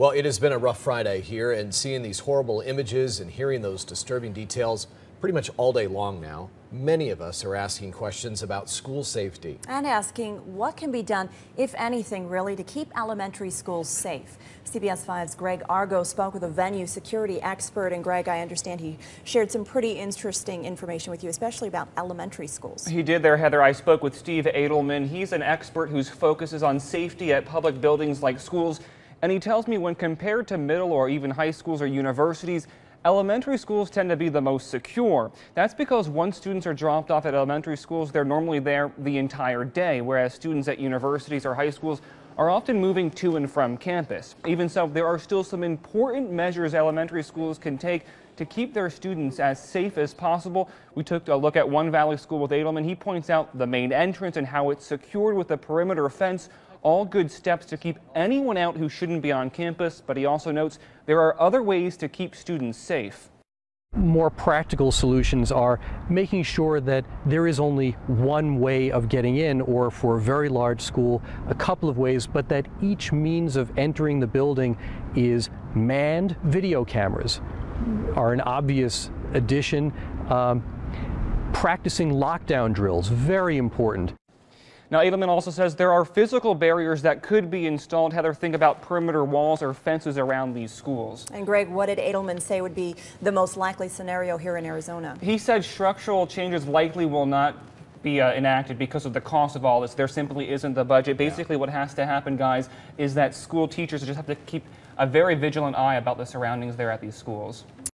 Well, it has been a rough Friday here, and seeing these horrible images and hearing those disturbing details pretty much all day long now, many of us are asking questions about school safety. And asking what can be done, if anything, really, to keep elementary schools safe. CBS 5's Greg Argo spoke with a venue security expert, and Greg, I understand he shared some pretty interesting information with you, especially about elementary schools. He did there, Heather. I spoke with Steve Adelman. He's an expert whose focus is on safety at public buildings like schools. And he tells me when compared to middle or even high schools or universities, elementary schools tend to be the most secure. That's because once students are dropped off at elementary schools, they're normally there the entire day, whereas students at universities or high schools are often moving to and from campus. Even so, there are still some important measures elementary schools can take to keep their students as safe as possible. We took a look at one Valley school with Adelman. He points out the main entrance and how it's secured with a perimeter fence. All good steps to keep anyone out who shouldn't be on campus, but he also notes there are other ways to keep students safe. More practical solutions are making sure that there is only one way of getting in, or for a very large school, a couple of ways, but that each means of entering the building is manned. Video cameras are an obvious addition. Practicing lockdown drills, very important. Now, Adelman also says there are physical barriers that could be installed. Heather, think about perimeter walls or fences around these schools. And Greg, what did Adelman say would be the most likely scenario here in Arizona? He said structural changes likely will not be enacted because of the cost of all this. There simply isn't the budget. Basically, what has to happen, guys, is that school teachers just have to keep a very vigilant eye about the surroundings there at these schools.